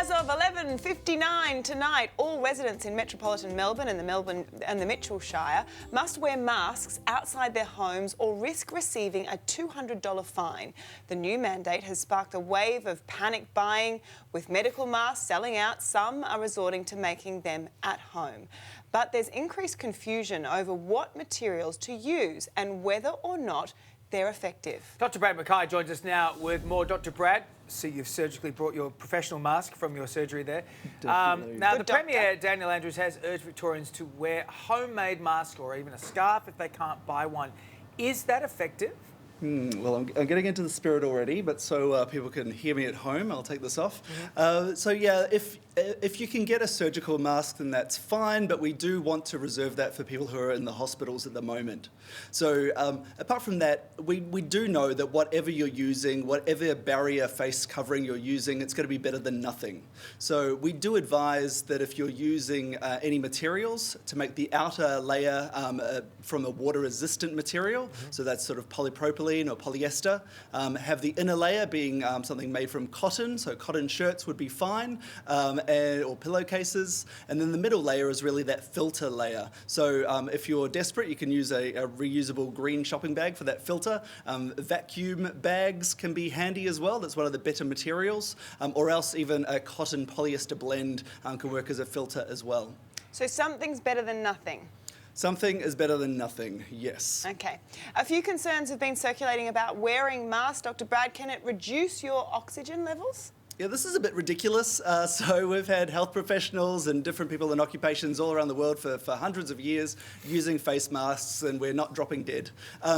As of 11:59 tonight, all residents in metropolitan Melbourne and the Mitchell Shire must wear masks outside their homes or risk receiving a $200 fine. The new mandate has sparked a wave of panic buying. With medical masks selling out, some are resorting to making them at home. But there's increased confusion over what materials to use and whether or not they're effective. Dr. Brad McKay joins us now with more. Dr. Brad, see you've surgically brought your professional mask from your surgery there. Now, the Premier, Daniel Andrews, has urged Victorians to wear homemade masks or even a scarf if they can't buy one. Is that effective? Well, I'm getting into the spirit already, but so people can hear me at home, I'll take this off. So yeah, if you can get a surgical mask, then that's fine, but we do want to reserve that for people who are in the hospitals at the moment. So apart from that, we do know that whatever you're using, whatever barrier face covering you're using, it's going to be better than nothing. So we do advise that if you're using any materials, to make the outer layer from a water-resistant material, so that's sort of polypropylene or polyester, have the inner layer being something made from cotton, so cotton shirts would be fine, or pillowcases, and then the middle layer is really that filter layer. So if you're desperate, you can use a reusable green shopping bag for that filter. Vacuum bags can be handy as well, that's one of the better materials, or else even a cotton polyester blend can work as a filter as well. So something's better than nothing? Something is better than nothing, yes. Okay. A few concerns have been circulating about wearing masks. Dr. Brad, can it reduce your oxygen levels? Yeah, this is a bit ridiculous. So we've had health professionals and different people in occupations all around the world for hundreds of years using face masks, and we're not dropping dead.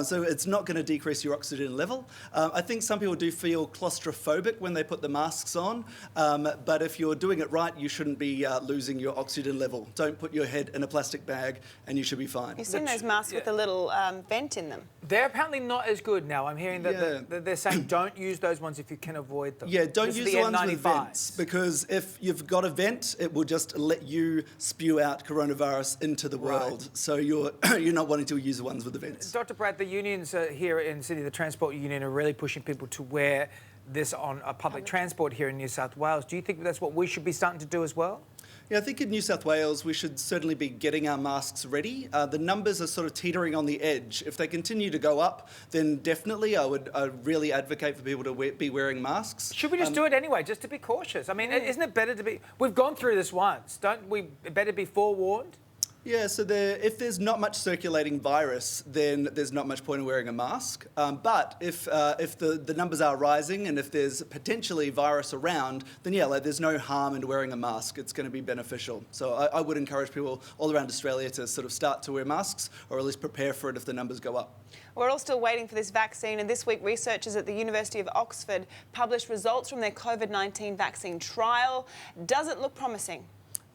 So it's not going to decrease your oxygen level. I think some people do feel claustrophobic when they put the masks on, but if you're doing it right, you shouldn't be losing your oxygen level. Don't put your head in a plastic bag and you should be fine. You've seen those masks with a little vent in them. They're apparently not as good now. I'm hearing that they're saying don't use those ones if you can avoid them. Yeah, don't use the ones with N95s. vents, because if you've got a vent, it will just let you spew out coronavirus into the world. Right. So you're not wanting to use the ones with the vents. Dr. Brad, the unions here in Sydney, the Transport Union, are really pushing people to wear this on public transport here in New South Wales. Do you think that's what we should be starting to do as well? Yeah, I think in New South Wales we should certainly be getting our masks ready. The numbers are sort of teetering on the edge. If they continue to go up, then definitely I would really advocate for people to be wearing masks. Should we just do it anyway, just to be cautious? I mean, isn't it better to be... We've gone through this once. Don't we better be forewarned? Yeah, so if there's not much circulating virus, then there's not much point in wearing a mask. But if the numbers are rising and if there's potentially virus around, then yeah, there's no harm in wearing a mask. It's going to be beneficial. So I would encourage people all around Australia to sort of start to wear masks, or at least prepare for it if the numbers go up. We're all still waiting for this vaccine, and this week researchers at the University of Oxford published results from their COVID-19 vaccine trial. Does it look promising?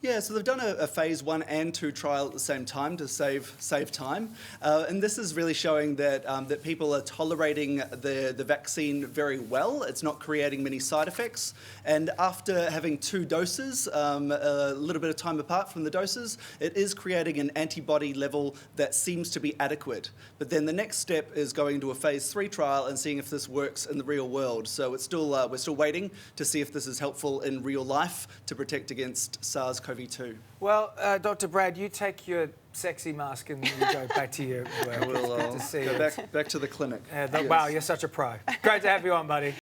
Yeah, so they've done a phase 1 and 2 trial at the same time to save time, and this is really showing that that people are tolerating the vaccine very well. It's not creating many side effects, and after having 2 doses, a little bit of time apart from the doses, it is creating an antibody level that seems to be adequate. But then the next step is going to a phase 3 trial and seeing if this works in the real world. So it's still we're still waiting to see if this is helpful in real life to protect against SARS-CoV-2. Well, Dr. Brad, you take your sexy mask and you go back to your work. We'll good to see go you. back to the clinic. Wow, you're such a pro. Great to have you on, buddy.